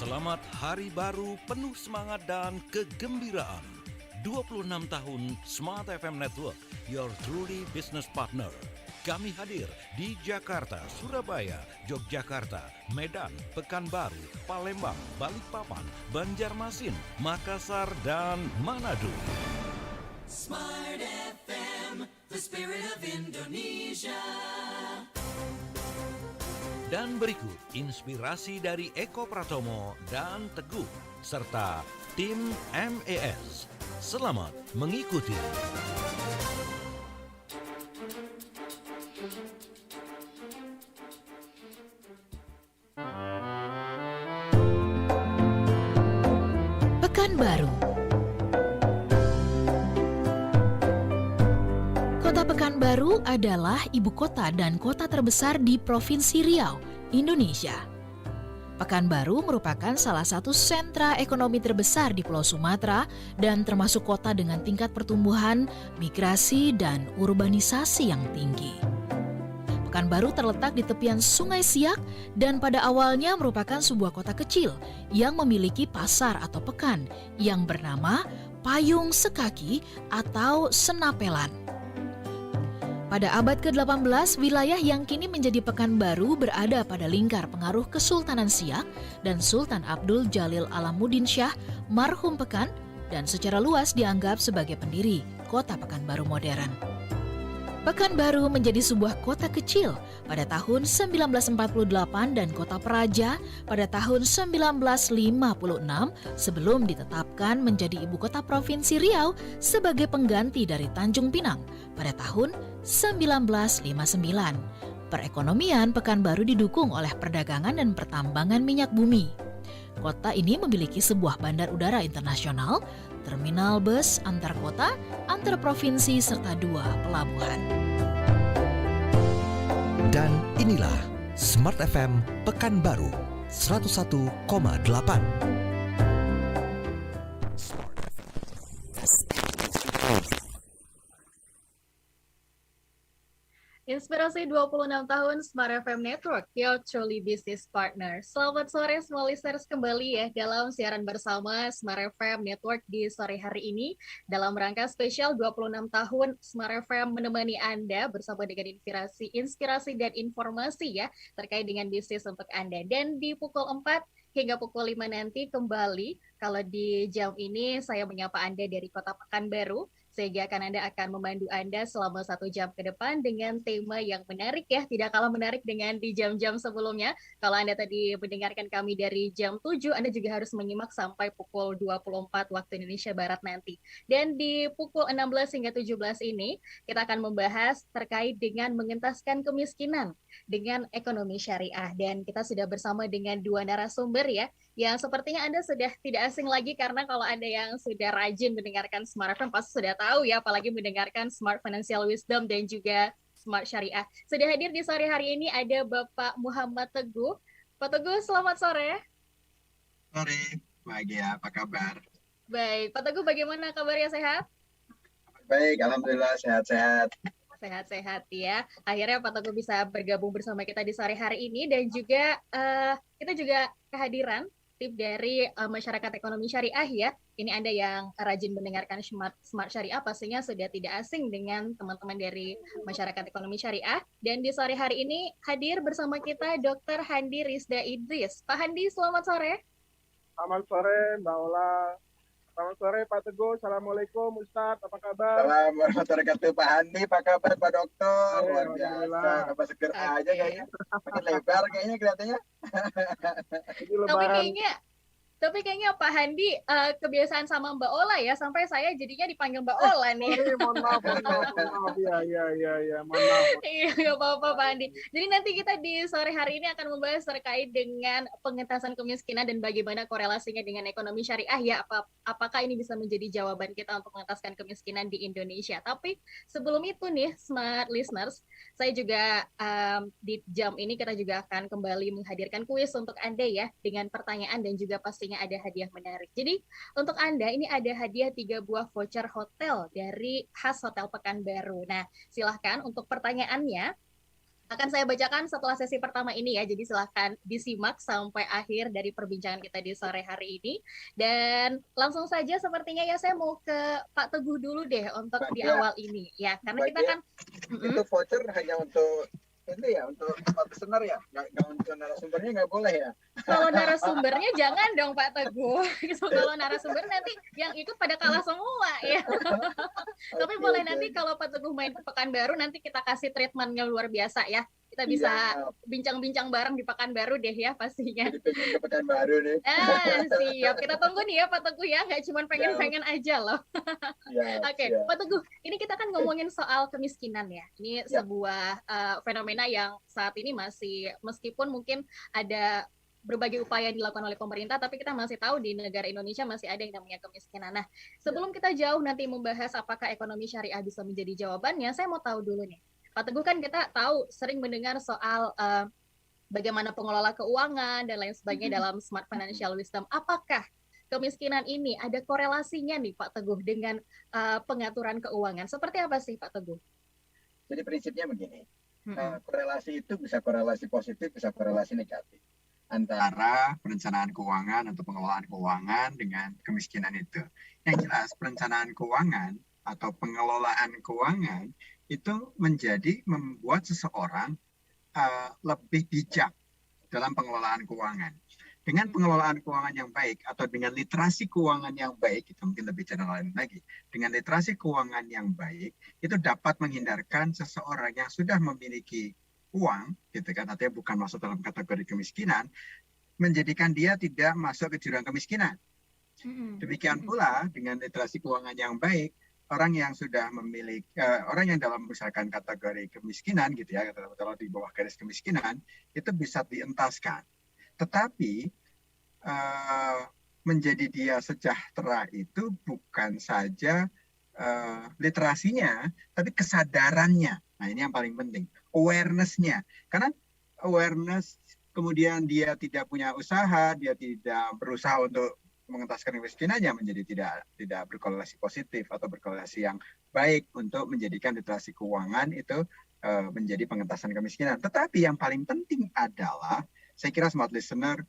Selamat Hari Baru penuh semangat dan kegembiraan. 26 tahun Smart FM Network, your truly business partner. Kami hadir di Jakarta, Surabaya, Yogyakarta, Medan, Pekanbaru, Palembang, Balikpapan, Banjarmasin, Makassar, dan Manado. Smart FM, the spirit of Indonesia. Dan berikut inspirasi dari Eko Pratomo dan Teguh, serta tim MAS. Selamat mengikuti. Pekanbaru. Kota Pekanbaru adalah ibu kota dan kota terbesar di Provinsi Riau, Indonesia. Pekanbaru merupakan salah satu sentra ekonomi terbesar di Pulau Sumatera dan termasuk kota dengan tingkat pertumbuhan, migrasi, dan urbanisasi yang tinggi. Pekanbaru terletak di tepian Sungai Siak dan pada awalnya merupakan sebuah kota kecil yang memiliki pasar atau pekan yang bernama Payung Sekaki atau Senapelan. Pada abad ke-18, wilayah yang kini menjadi Pekanbaru berada pada lingkar pengaruh Kesultanan Siak dan Sultan Abdul Jalil Alamuddin Shah, marhum Pekan, dan secara luas dianggap sebagai pendiri kota Pekanbaru modern. Pekanbaru menjadi sebuah kota kecil pada tahun 1948 dan kota peraja pada tahun 1956 sebelum ditetapkan menjadi ibu kota Provinsi Riau sebagai pengganti dari Tanjung Pinang pada tahun 1959. Perekonomian Pekanbaru didukung oleh perdagangan dan pertambangan minyak bumi. Kota ini memiliki sebuah bandar udara internasional, terminal bus antar kota, antar provinsi, serta 2 pelabuhan. Dan inilah Smart FM Pekanbaru 101,8. Inspirasi 26 tahun Smart FM Network, your truly business partner. Selamat sore semua listeners, kembali ya dalam siaran bersama Smart FM Network di sore hari ini dalam rangka spesial 26 tahun Smart FM menemani Anda bersama dengan inspirasi dan informasi ya terkait dengan bisnis untuk Anda. Dan di pukul 4 hingga pukul 5 nanti kembali, kalau di jam ini saya menyapa Anda dari Kota Pekanbaru, sehingga Anda akan memandu Anda selama 1 jam ke depan dengan tema yang menarik ya, tidak kalah menarik dengan di jam-jam sebelumnya. Kalau Anda tadi mendengarkan kami dari jam 7, Anda juga harus menyimak sampai pukul 24 waktu Indonesia Barat nanti. Dan di pukul 16 hingga 17 ini, kita akan membahas terkait dengan mengentaskan kemiskinan dengan ekonomi syariah. Dan kita sudah bersama dengan 2 narasumber ya, yang sepertinya Anda sudah tidak asing lagi karena kalau Anda yang sudah rajin mendengarkan Smart FM pasti sudah tahu ya, apalagi mendengarkan Smart Financial Wisdom dan juga Smart Syariah. Sudah hadir di sore hari ini ada Bapak Muhammad Teguh. Pak Teguh, selamat sore. Sore, pagi ya, apa kabar? Baik, Pak Teguh bagaimana kabarnya, sehat? Baik, alhamdulillah sehat-sehat. Sehat-sehat ya. Akhirnya Pak Teguh bisa bergabung bersama kita di sore hari ini dan juga kita juga kehadiran tip dari masyarakat ekonomi syariah ya. Ini Anda yang rajin mendengarkan Smart Syariah pastinya sudah tidak asing dengan teman-teman dari masyarakat ekonomi syariah. Dan di sore hari ini hadir bersama kita Dr. Handi Rizda Idris. Pak Handi, selamat sore. Selamat sore Mbak Ola. Selamat sore Pak Teguh. Assalamualaikum Ustadz, apa kabar? Assalamualaikum warahmatullahi wabarakatuh. Pak Handi, apa kabar Pak Dokter? Luar biasa, apa seger aja kayaknya. Makin lebar kayaknya kelihatannya. Tapi kayaknya Pak Handi kebiasaan sama Mbak Ola ya, sampai saya jadinya dipanggil Mbak Ola nih. Mohon maaf. Iya, mohon maaf. Iya, nggak apa-apa Pak Handi. Jadi nanti kita di sore hari ini akan membahas terkait dengan pengentasan kemiskinan dan bagaimana korelasinya dengan ekonomi syariah ya. Apakah ini bisa menjadi jawaban kita untuk mengentaskan kemiskinan di Indonesia. Tapi sebelum itu nih, Smart Listeners, saya juga di jam ini kita juga akan kembali menghadirkan kuis untuk Anda ya, dengan pertanyaan dan juga pastinya ada hadiah menarik. Jadi untuk Anda ini ada hadiah 3 buah voucher hotel dari khas Hotel Pekanbaru. Nah, silahkan untuk pertanyaannya akan saya bacakan setelah sesi pertama ini ya. Jadi silahkan disimak sampai akhir dari perbincangan kita di sore hari ini. Dan langsung saja sepertinya ya saya mau ke Pak Teguh dulu deh untuk di awal ini ya. Karena kita kan itu voucher hanya untuk ini ya, untuk listener ya, nggak untuk narasumbernya nggak boleh ya. Kalau narasumbernya jangan dong Pak Teguh. Kalau narasumber nanti yang ikut pada kalah semua ya. Tapi boleh nanti kalau Pak Teguh main ke Pekanbaru nanti kita kasih treatmentnya luar biasa ya. Kita bisa bincang-bincang bareng di Pekanbaru deh ya pastinya. Jadi pengen ke Pekanbaru nih. Siap. Kita tunggu nih ya Pak Teguh ya. Nggak cuma pengen-pengen aja loh. Oke, Pak Teguh. Ini kita kan ngomongin soal kemiskinan ya. Ini sebuah fenomena yang saat ini masih, meskipun mungkin ada berbagai upaya yang dilakukan oleh pemerintah, tapi kita masih tahu di negara Indonesia masih ada yang namanya kemiskinan. Nah, sebelum kita jauh nanti membahas apakah ekonomi syariah bisa menjadi jawabannya, saya mau tahu dulu nih. Pak Teguh, kan kita tahu sering mendengar soal bagaimana pengelola keuangan dan lain sebagainya dalam Smart Financial Wisdom. Apakah kemiskinan ini ada korelasinya nih Pak Teguh dengan pengaturan keuangan? Seperti apa sih Pak Teguh? Jadi prinsipnya begini, korelasi itu bisa korelasi positif, bisa korelasi negatif antara perencanaan keuangan atau pengelolaan keuangan dengan kemiskinan itu. Yang jelas perencanaan keuangan atau pengelolaan keuangan itu membuat seseorang lebih bijak dalam pengelolaan keuangan. Dengan pengelolaan keuangan yang baik atau dengan literasi keuangan yang baik, itu mungkin lebih general lagi. Dengan literasi keuangan yang baik, itu dapat menghindarkan seseorang yang sudah memiliki uang, gitu kan, artinya bukan masuk dalam kategori kemiskinan, menjadikan dia tidak masuk ke jurang kemiskinan. Demikian pula dengan literasi keuangan yang baik, orang yang sudah memiliki, orang yang dalam misalkan kategori kemiskinan gitu ya, kalau di bawah garis kemiskinan, itu bisa dientaskan. Tetapi menjadi dia sejahtera itu bukan saja literasinya, tapi kesadarannya. Nah ini yang paling penting, awareness-nya. Karena awareness, kemudian dia tidak punya usaha, dia tidak berusaha untuk mengentaskan kemiskinannya, menjadi tidak berkorelasi positif atau berkorelasi yang baik untuk menjadikan literasi keuangan itu menjadi pengentasan kemiskinan. Tetapi yang paling penting adalah, saya kira smart listener,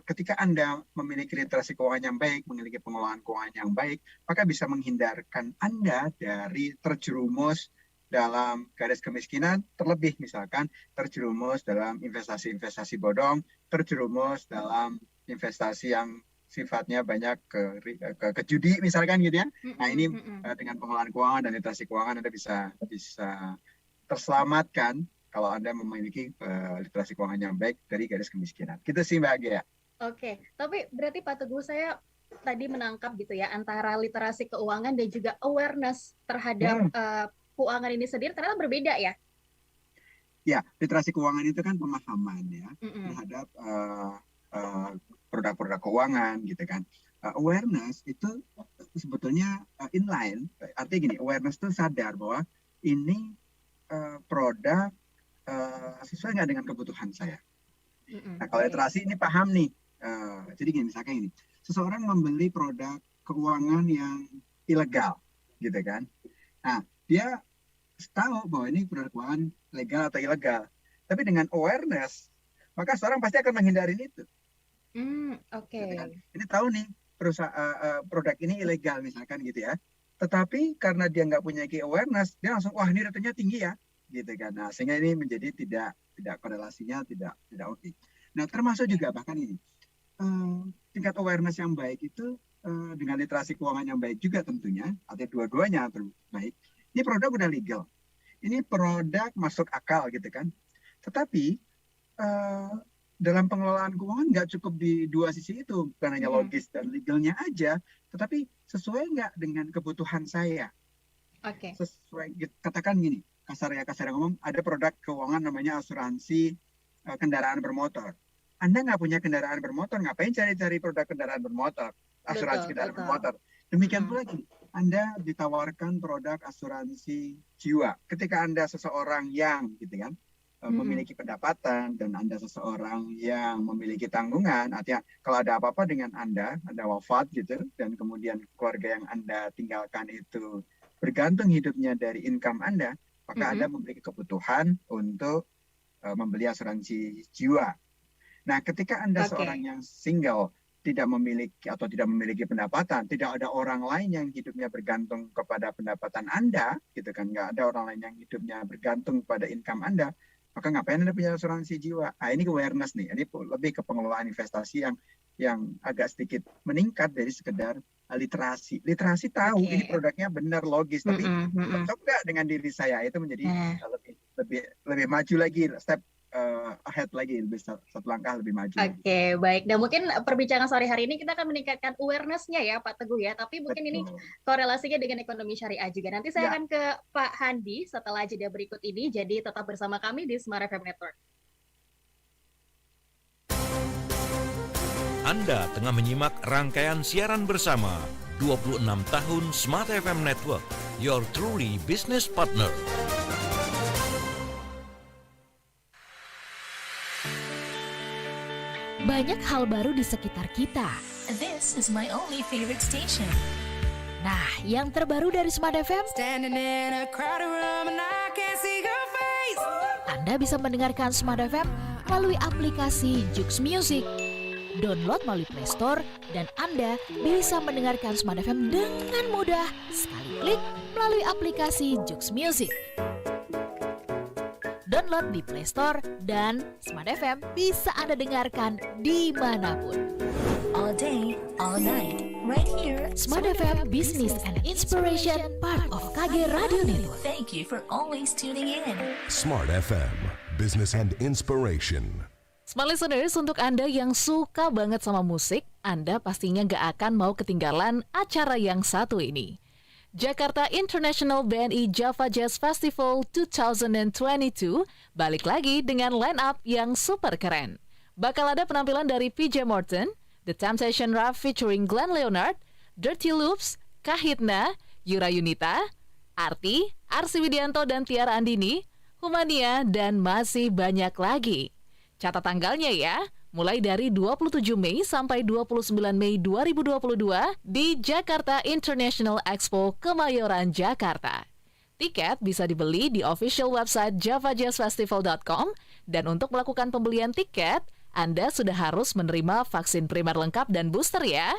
ketika Anda memiliki literasi keuangan yang baik, memiliki pengelolaan keuangan yang baik, maka bisa menghindarkan Anda dari terjerumus dalam garis kemiskinan, terlebih misalkan terjerumus dalam investasi-investasi bodong, terjerumus dalam investasi yang sifatnya banyak ke judi misalkan gitu ya. Nah ini dengan pengelolaan keuangan dan literasi keuangan Anda bisa terselamatkan kalau Anda memiliki literasi keuangan yang baik dari garis kemiskinan. Gitu sih Mbak Gia. Oke, tapi berarti Pak Teguh, saya tadi menangkap gitu ya, antara literasi keuangan dan juga awareness terhadap keuangan ini sendiri ternyata berbeda ya? Ya, literasi keuangan itu kan pemahaman ya terhadap produk-produk keuangan gitu kan. Awareness itu sebetulnya inline, artinya gini, awareness itu sadar bahwa ini produk sesuai nggak dengan kebutuhan saya. Nah kalau literasi ini paham nih, jadi gini, misalkan ini, seseorang membeli produk keuangan yang ilegal gitu kan. Nah dia tahu bahwa ini produk keuangan legal atau ilegal, tapi dengan awareness maka seorang pasti akan menghindari itu. Gitu kan? Ini tahu nih produk ini ilegal misalkan gitu ya, tetapi karena dia nggak punya awareness, dia langsung wah ini ratenya tinggi ya gitu kan. Nah sehingga ini menjadi tidak korelasinya tidak oke. Nah termasuk juga bahkan ini tingkat awareness yang baik itu dengan literasi keuangan yang baik juga tentunya, artinya dua-duanya baik. Ini produk udah legal, ini produk masuk akal gitu kan. Tetapi dalam pengelolaan keuangan nggak cukup di dua sisi itu, bukan hanya logis dan legalnya aja, tetapi sesuai nggak dengan kebutuhan saya. Sesuai, katakan gini, kasar ngomong, ada produk keuangan namanya asuransi kendaraan bermotor. Anda nggak punya kendaraan bermotor, ngapain cari-cari produk kendaraan bermotor, asuransi kendaraan bermotor. Demikian pula gini, Anda ditawarkan produk asuransi jiwa. Ketika Anda seseorang yang gitu kan, memiliki pendapatan dan Anda seseorang yang memiliki tanggungan, artinya kalau ada apa-apa dengan Anda wafat gitu, dan kemudian keluarga yang Anda tinggalkan itu bergantung hidupnya dari income Anda, apakah Anda memiliki kebutuhan untuk membeli asuransi jiwa. Nah, ketika Anda seorang yang single, tidak memiliki pendapatan, tidak ada orang lain yang hidupnya bergantung kepada pendapatan Anda, gitu kan, nggak ada orang lain yang hidupnya bergantung pada income Anda, maka ngapain Anda punya asuransi jiwa? Nah, ini awareness nih, ini lebih ke pengelolaan investasi yang agak sedikit meningkat dari sekedar literasi. Literasi tahu ini produknya benar logis, tapi cocok nggak dengan diri saya, itu menjadi lebih maju lagi, step ahead lagi, lebih satu langkah lebih maju. Oke, baik. Dan mungkin perbincangan sore hari ini kita akan meningkatkan awareness-nya ya Pak Teguh ya, tapi mungkin ini korelasinya dengan ekonomi syariah juga. Nanti saya akan ke Pak Handi setelah jeda berikut ini, jadi tetap bersama kami di Smart FM Network. Anda tengah menyimak rangkaian siaran bersama 26 tahun Smart FM Network, your truly business partner. Banyak hal baru di sekitar kita. This is my only favorite station. Nah, yang terbaru dari Smart FM, Standing in a crowded room and I can't see your face. Anda bisa mendengarkan Smart FM melalui aplikasi Jux Music. Download melalui Play Store dan Anda bisa mendengarkan Smart FM dengan mudah sekali klik melalui aplikasi Jux Music. Download di Play Store dan Smart FM bisa Anda dengarkan dimanapun. All day, all night, right here. Smart FM Business and Inspiration, part of KG Radio Network. Thank you for always tuning in. Smart FM, Business and Inspiration. Smart listeners, untuk Anda yang suka banget sama musik, Anda pastinya gak akan mau ketinggalan acara yang satu ini. Jakarta International BNI Java Jazz Festival 2022 balik lagi dengan line-up yang super keren. Bakal ada penampilan dari PJ Morton, The Temptation Rap featuring Glenn Leonard, Dirty Loops, Kahitna, Yura Yunita, Arti, Arsi Widianto dan Tiara Andini, Humania, dan masih banyak lagi. Catat tanggalnya ya, mulai dari 27 Mei sampai 29 Mei 2022 di Jakarta International Expo Kemayoran, Jakarta. Tiket bisa dibeli di official website javajazzfestival.com dan untuk melakukan pembelian tiket, Anda sudah harus menerima vaksin primer lengkap dan booster ya.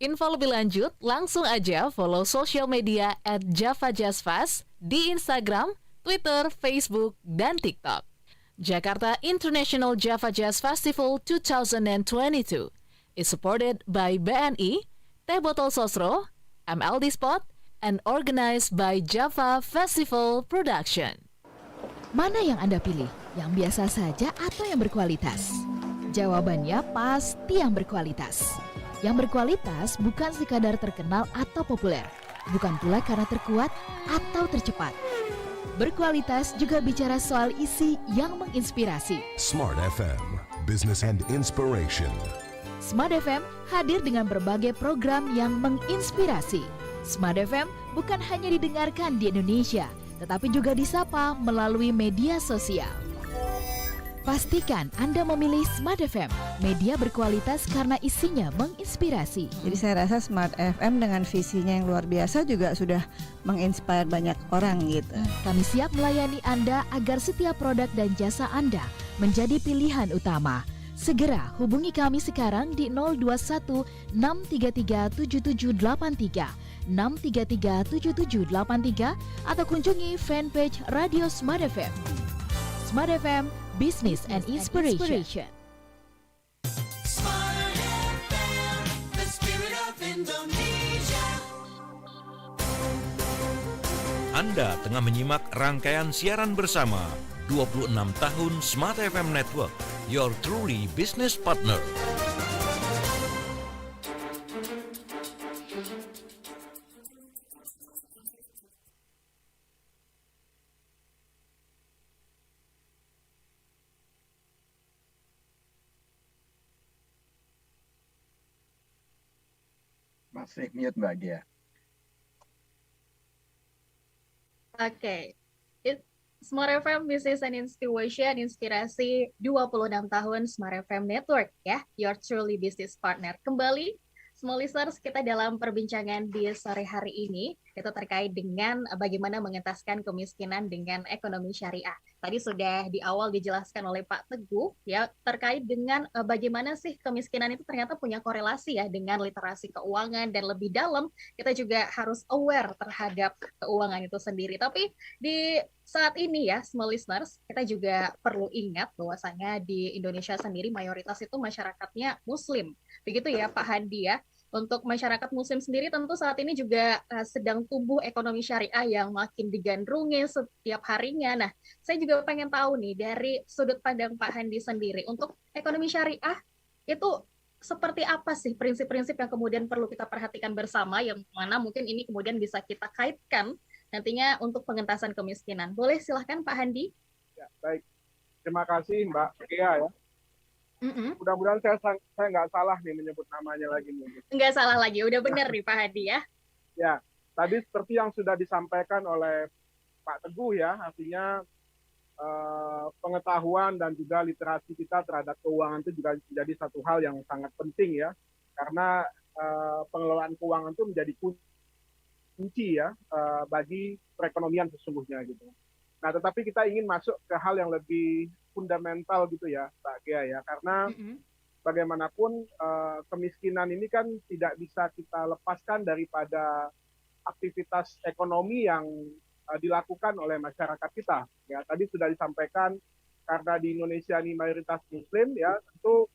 Info lebih lanjut, langsung aja follow social media @javajazzfest di Instagram, Twitter, Facebook, dan TikTok. Jakarta International Java Jazz Festival 2022 is supported by BNI, Teh Botol Sosro, MLD Spot, and organized by Java Festival Production. Mana yang Anda pilih? Yang biasa saja atau yang berkualitas? Jawabannya pasti yang berkualitas. Yang berkualitas bukan sekadar terkenal atau populer, bukan pula karena terkuat atau tercepat. Berkualitas juga bicara soal isi yang menginspirasi. Smart FM, Business and Inspiration. Smart FM hadir dengan berbagai program yang menginspirasi. Smart FM bukan hanya didengarkan di Indonesia, tetapi juga disapa melalui media sosial. Pastikan Anda memilih Smart FM, media berkualitas karena isinya menginspirasi. Jadi saya rasa Smart FM dengan visinya yang luar biasa juga sudah menginspire banyak orang gitu. Kami siap melayani Anda agar setiap produk dan jasa Anda menjadi pilihan utama. Segera hubungi kami sekarang di 021 633 7783, 633 7783 atau kunjungi fanpage Radio Smart FM. Smart FM, Business and Inspiration. Smart FM, the spirit of Indonesia. Anda tengah menyimak rangkaian siaran bersama 26 tahun Smart FM Network, your truly business partner. Masih mute Mbak Dia. Oke. Smart FM Business and Inspiration, inspirasi 26 tahun Smart FM Network ya, your truly business partner. Kembali Small listeners, kita dalam perbincangan di sore hari ini itu terkait dengan bagaimana mengentaskan kemiskinan dengan ekonomi syariah. Tadi sudah di awal dijelaskan oleh Pak Teguh ya terkait dengan bagaimana sih kemiskinan itu ternyata punya korelasi ya dengan literasi keuangan, dan lebih dalam kita juga harus aware terhadap keuangan itu sendiri. Tapi di saat ini ya, small listeners, kita juga perlu ingat bahwasanya di Indonesia sendiri mayoritas itu masyarakatnya Muslim. Begitu ya Pak Handi ya. Untuk masyarakat Muslim sendiri tentu saat ini juga sedang tumbuh ekonomi syariah yang makin digandrungi setiap harinya. Nah, saya juga pengen tahu nih dari sudut pandang Pak Handi sendiri, untuk ekonomi syariah itu seperti apa sih prinsip-prinsip yang kemudian perlu kita perhatikan bersama, yang mana mungkin ini kemudian bisa kita kaitkan nantinya untuk pengentasan kemiskinan. Boleh silahkan Pak Handi. Ya, baik. Terima kasih Mbak Kia ya. Mudah-mudahan saya nggak salah nih menyebut namanya lagi nih. Nggak salah lagi, udah benar nih Pak Hadi ya. Ya, tadi seperti yang sudah disampaikan oleh Pak Teguh ya, artinya pengetahuan dan juga literasi kita terhadap keuangan itu juga menjadi satu hal yang sangat penting ya, karena pengelolaan keuangan itu menjadi kunci ya bagi perekonomian sesungguhnya gitu. Nah, tetapi kita ingin masuk ke hal yang lebih fundamental gitu ya, Mbak Kia ya, karena bagaimanapun kemiskinan ini kan tidak bisa kita lepaskan daripada aktivitas ekonomi yang dilakukan oleh masyarakat kita. Ya, tadi sudah disampaikan karena di Indonesia ini mayoritas Muslim ya, tentu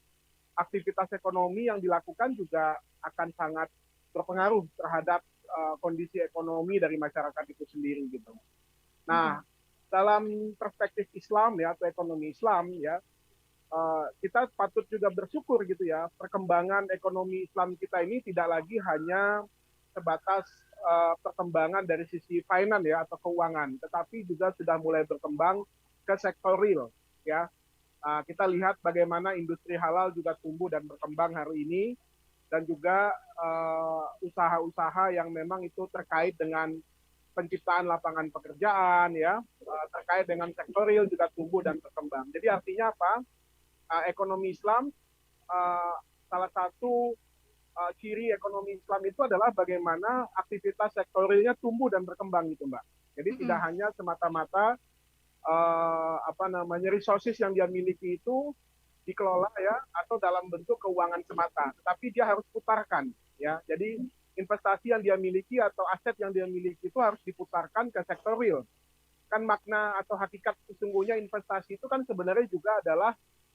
aktivitas ekonomi yang dilakukan juga akan sangat berpengaruh terhadap kondisi ekonomi dari masyarakat itu sendiri gitu. Nah, dalam perspektif Islam ya atau ekonomi Islam ya, kita patut juga bersyukur gitu ya, perkembangan ekonomi Islam kita ini tidak lagi hanya sebatas perkembangan dari sisi finance ya atau keuangan, tetapi juga sudah mulai berkembang ke sektor real ya. Kita lihat bagaimana industri halal juga tumbuh dan berkembang hari ini, dan juga usaha-usaha yang memang itu terkait dengan penciptaan lapangan pekerjaan ya, terkait dengan sektor real juga tumbuh dan berkembang. Jadi artinya apa? Ekonomi Islam, salah satu ciri ekonomi Islam itu adalah bagaimana aktivitas sektor realnya tumbuh dan berkembang gitu Mbak. Jadi tidak hanya semata-mata resources yang dia miliki itu dikelola ya atau dalam bentuk keuangan semata, tetapi dia harus putarkan ya. Jadi investasi yang dia miliki atau aset yang dia miliki itu harus diputarkan ke sektor real. Kan makna atau hakikat sesungguhnya investasi itu kan sebenarnya juga adalah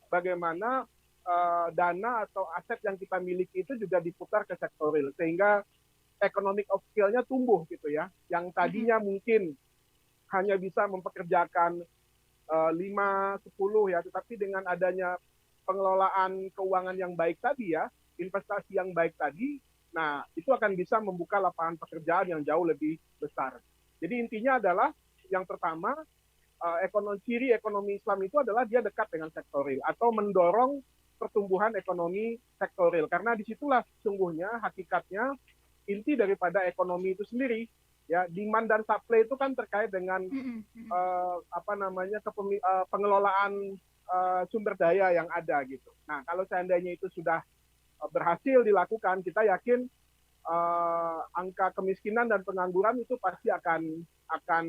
bagaimana dana atau aset yang kita miliki itu juga diputar ke sektor real, sehingga economic of scale-nya tumbuh gitu ya. Yang tadinya mungkin hanya bisa mempekerjakan 5, 10 ya, tetapi dengan adanya pengelolaan keuangan yang baik tadi ya, investasi yang baik tadi, nah, itu akan bisa membuka lapangan pekerjaan yang jauh lebih besar. Jadi intinya adalah yang pertama, ciri ekonomi Islam itu adalah dia dekat dengan sektor real atau mendorong pertumbuhan ekonomi sektor real. Karena disitulah sesungguhnya hakikatnya inti daripada ekonomi itu sendiri. Ya, demand dan supply itu kan terkait dengan pengelolaan sumber daya yang ada gitu. Nah, kalau seandainya itu sudah berhasil dilakukan, kita yakin angka kemiskinan dan pengangguran itu pasti akan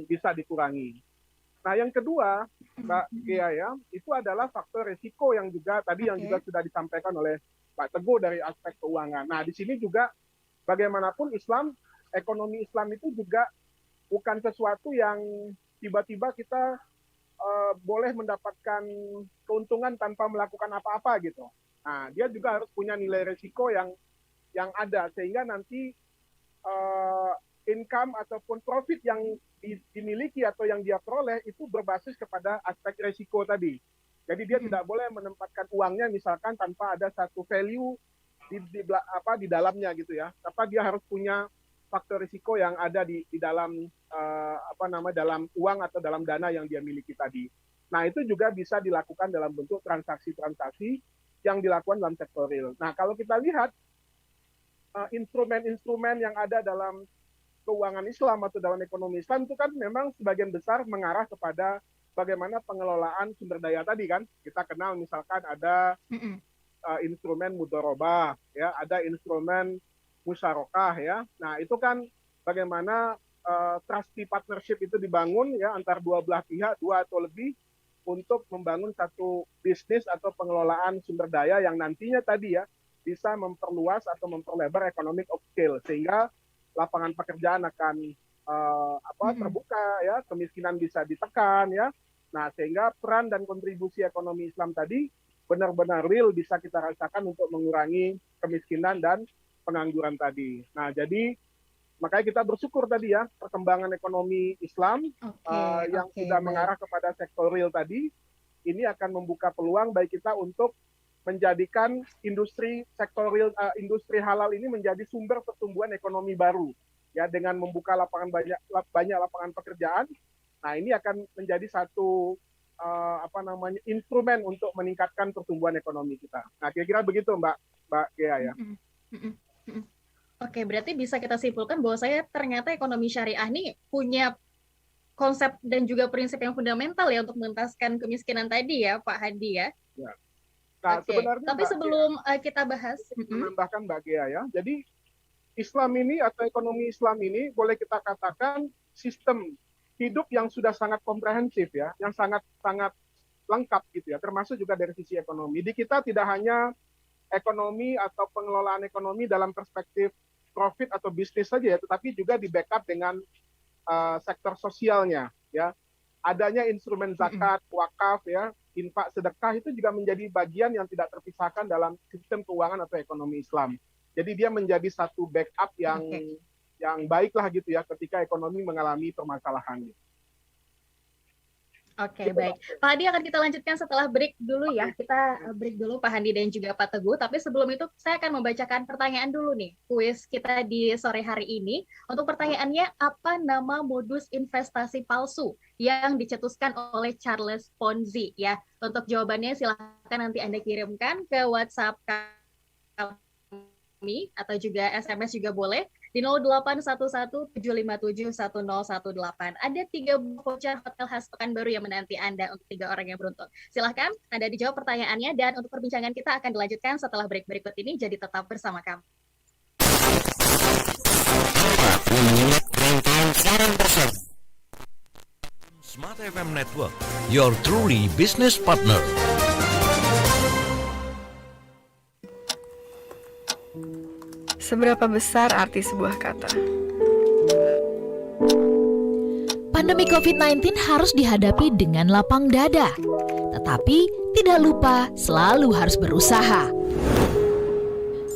bisa dikurangi. Nah, yang kedua, Mbak Gia ya, itu adalah faktor resiko yang juga tadi yang juga sudah disampaikan oleh Pak Teguh dari aspek keuangan. Nah, di sini juga bagaimanapun ekonomi Islam itu juga bukan sesuatu yang tiba-tiba kita boleh mendapatkan keuntungan tanpa melakukan apa-apa gitu. Nah, dia juga harus punya nilai resiko yang ada, sehingga nanti income ataupun profit yang dimiliki atau yang dia peroleh itu berbasis kepada aspek resiko tadi. Jadi dia tidak boleh menempatkan uangnya misalkan tanpa ada satu value di dalamnya gitu ya. Dia harus punya faktor risiko yang ada di dalam dalam uang atau dalam dana yang dia miliki tadi. Nah, itu juga bisa dilakukan dalam bentuk transaksi-transaksi yang dilakukan dalam sektor real. Nah, kalau kita lihat instrumen-instrumen yang ada dalam keuangan Islam atau dalam ekonomi Islam itu kan memang sebagian besar mengarah kepada bagaimana pengelolaan sumber daya tadi kan. Kita kenal misalkan ada instrumen mudharabah, ya, ada instrumen musyarakah, ya. Nah, itu kan bagaimana trustee partnership itu dibangun, ya, antar dua belah pihak, dua atau lebih, untuk membangun satu bisnis atau pengelolaan sumber daya yang nantinya tadi, ya, bisa memperluas atau memperlebar economic of scale, sehingga lapangan pekerjaan akan terbuka, ya, kemiskinan bisa ditekan, ya. Nah, sehingga peran dan kontribusi ekonomi Islam tadi benar-benar real bisa kita rasakan untuk mengurangi kemiskinan dan pengangguran tadi. Nah, jadi makanya kita bersyukur tadi, ya, perkembangan ekonomi Islam yang sudah mengarah kepada sektor real tadi, ini akan membuka peluang bagi kita untuk menjadikan industri sektor real, industri halal ini menjadi sumber pertumbuhan ekonomi baru, ya, dengan membuka banyak lapangan pekerjaan. Nah, ini akan menjadi satu instrumen untuk meningkatkan pertumbuhan ekonomi kita. Nah, kira-kira begitu, Mbak Gea, ya. Oke, berarti bisa kita simpulkan bahwa ternyata ekonomi syariah ini punya konsep dan juga prinsip yang fundamental, ya, untuk mengentaskan kemiskinan tadi, ya, Pak Hadi, ya. Ya. Nah, sebenarnya tapi sebelum kita bahas, menambahkan, Mbak Gea, ya. Jadi Islam ini atau ekonomi Islam ini boleh kita katakan sistem hidup yang sudah sangat komprehensif, ya, yang sangat lengkap gitu, ya, termasuk juga dari sisi ekonomi. Di kita tidak hanya ekonomi atau pengelolaan ekonomi dalam perspektif profit atau bisnis saja, ya, tetapi juga di backup dengan sektor sosialnya, ya. Adanya instrumen zakat, wakaf, ya, infak, sedekah itu juga menjadi bagian yang tidak terpisahkan dalam sistem keuangan atau ekonomi Islam. Jadi dia menjadi satu backup yang baiklah gitu, ya, ketika ekonomi mengalami permasalahan. Oke, baik. Pak Hadi akan kita lanjutkan setelah break dulu, ya. Kita break dulu, Pak Hadi dan juga Pak Teguh. Tapi sebelum itu saya akan membacakan pertanyaan dulu nih, kuis kita di sore hari ini. Untuk pertanyaannya, apa nama modus investasi palsu yang dicetuskan oleh Charles Ponzi, ya? Untuk jawabannya silakan nanti Anda kirimkan ke WhatsApp kami atau juga SMS juga boleh di 081175710118. Ada 3 voucher Hotel Khas Pekanbaru yang menanti Anda untuk 3 orang yang beruntung. Silahkan Anda dijawab pertanyaannya, dan untuk perbincangan kita akan dilanjutkan setelah break berikut ini, jadi tetap bersama kami. Smart FM Network, your truly business partner. Seberapa besar arti sebuah kata? Pandemi COVID-19 harus dihadapi dengan lapang dada. Tetapi tidak lupa selalu harus berusaha.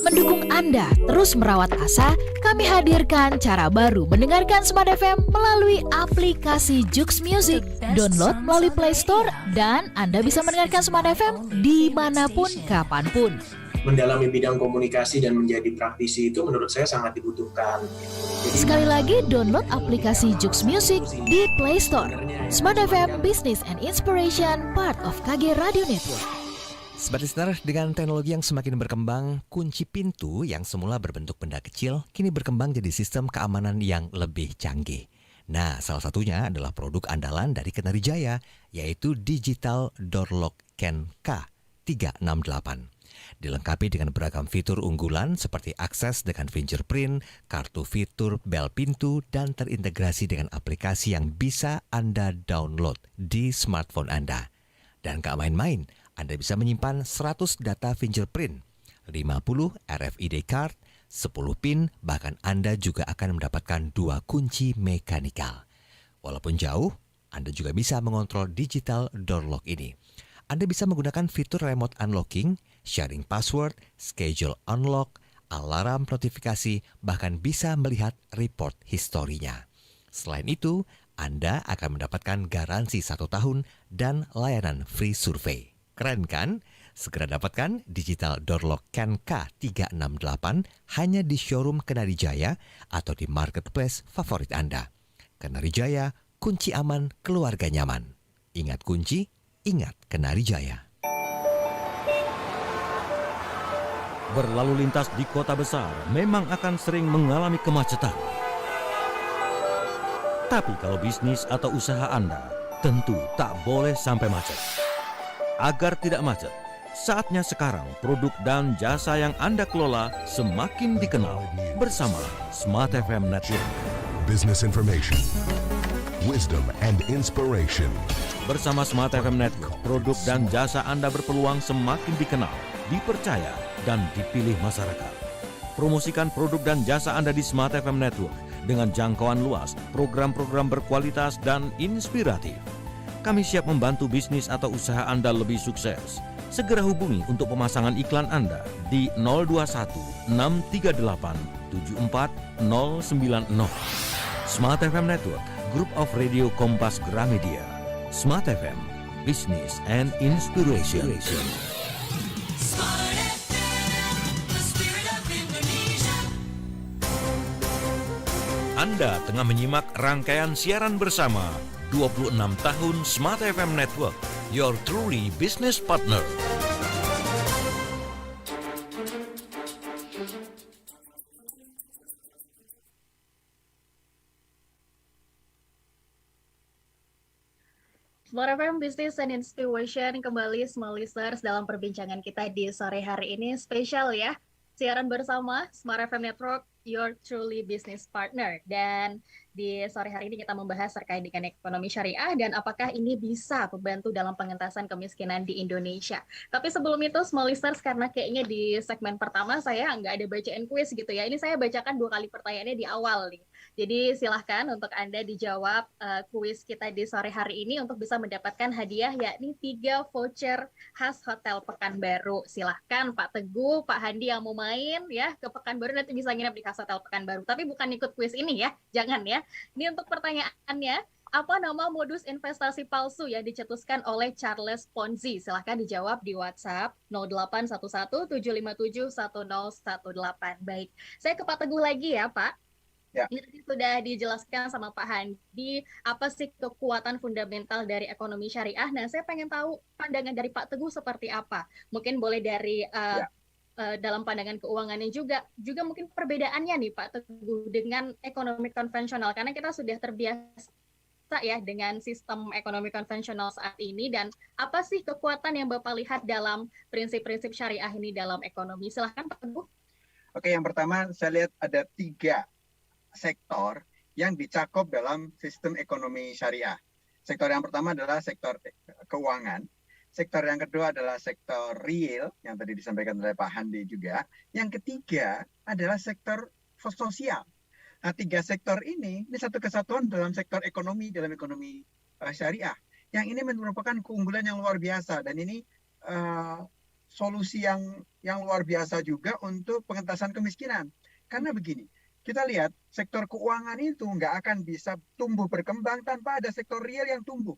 Mendukung Anda terus merawat asa, kami hadirkan cara baru mendengarkan Smart FM melalui aplikasi Joox Music. Download melalui Play Store dan Anda bisa mendengarkan Smart FM dimanapun, kapanpun. Mendalami bidang komunikasi dan menjadi praktisi itu menurut saya sangat dibutuhkan. Sekali lagi, download aplikasi Joox Music di Play Store. Smart FM Business and Inspiration, part of KG Radio Network. Smart Listener, dengan teknologi yang semakin berkembang, kunci pintu yang semula berbentuk benda kecil kini berkembang jadi sistem keamanan yang lebih canggih. Nah, salah satunya adalah produk andalan dari Kenari Jaya, yaitu Digital Door Lock Ken K368. Dilengkapi dengan beragam fitur unggulan seperti akses dengan fingerprint, kartu fitur bel pintu, dan terintegrasi dengan aplikasi yang bisa Anda download di smartphone Anda. Dan gak main-main, Anda bisa menyimpan 100 data fingerprint, 50 RFID card, 10 PIN, bahkan Anda juga akan mendapatkan 2 kunci mekanikal. Walaupun jauh, Anda juga bisa mengontrol digital door lock ini. Anda bisa menggunakan fitur remote unlocking, sharing password, schedule unlock, alarm notifikasi, bahkan bisa melihat report historinya. Selain itu, Anda akan mendapatkan garansi 1 tahun dan layanan free survei. Keren kan? Segera dapatkan Digital Door Lock Ken K368 hanya di showroom Kenari Jaya atau di marketplace favorit Anda. Kenari Jaya, kunci aman, keluarga nyaman. Ingat kunci, ingat Kenari Jaya. Berlalu lintas di kota besar memang akan sering mengalami kemacetan. Tapi kalau bisnis atau usaha Anda tentu tak boleh sampai macet. Agar tidak macet, Saatnya sekarang produk dan jasa yang Anda kelola semakin dikenal bersama Smart FM Network. Business information, wisdom, and inspiration. Bersama Smart FM Network, produk dan jasa Anda berpeluang semakin dikenal, dipercaya, dan dipilih masyarakat. Promosikan produk dan jasa Anda di Smart FM Network dengan jangkauan luas, program-program berkualitas dan inspiratif. Kami siap membantu bisnis atau usaha Anda lebih sukses. Segera hubungi untuk pemasangan iklan Anda di 021 638 74090. Smart FM Network, Group of Radio Kompas Gramedia. Smart FM, Business and Inspiration. Smart FM, the spirit of Indonesia. Anda tengah menyimak rangkaian siaran bersama 26 tahun Smart FM Network, your truly business partner. Smart FM Business and Inspiration kembali small listeners dalam perbincangan kita di sore hari ini spesial ya. Siaran bersama Smart FM Network, your truly business partner. Dan di sore hari ini kita membahas terkait dengan ekonomi syariah dan apakah ini bisa membantu dalam pengentasan kemiskinan di Indonesia. Tapi sebelum itu, small listeners, karena kayaknya di segmen pertama saya nggak ada bacain kuis gitu ya. Ini saya bacakan 2 kali pertanyaannya di awal nih. Jadi silahkan untuk Anda dijawab kuis kita di sore hari ini untuk bisa mendapatkan hadiah yakni 3 voucher khas Hotel Pekanbaru. Silahkan Pak Teguh, Pak Handi yang mau main ya ke Pekanbaru nanti bisa nginep di khas Hotel Pekanbaru. Tapi bukan ikut kuis ini ya, jangan ya. Ini untuk pertanyaannya, apa nama modus investasi palsu yang dicetuskan oleh Charles Ponzi? Silahkan dijawab di WhatsApp 0811 757 1018. Baik, saya ke Pak Teguh lagi ya Pak. Ya. Ini tadi sudah dijelaskan sama Pak Handi, apa sih kekuatan fundamental dari ekonomi syariah. Nah, saya pengen tahu pandangan dari Pak Teguh seperti apa. Mungkin boleh dari dalam pandangan keuangannya juga mungkin perbedaannya nih Pak Teguh dengan ekonomi konvensional. Karena kita sudah terbiasa ya dengan sistem ekonomi konvensional saat ini. Dan apa sih kekuatan yang Bapak lihat dalam prinsip-prinsip syariah ini dalam ekonomi? Silahkan Pak Teguh. Oke, yang pertama saya lihat ada 3 sektor yang dicakup dalam sistem ekonomi syariah. Sektor yang pertama adalah sektor keuangan. Sektor yang kedua adalah sektor real, yang tadi disampaikan oleh Pak Handi juga. Yang ketiga adalah sektor sosial. Nah, 3 sektor ini satu kesatuan dalam sektor ekonomi, dalam ekonomi syariah. Yang ini merupakan keunggulan yang luar biasa. Dan ini solusi yang luar biasa juga untuk pengentasan kemiskinan. Karena begini, kita lihat sektor keuangan itu nggak akan bisa tumbuh berkembang tanpa ada sektor real yang tumbuh.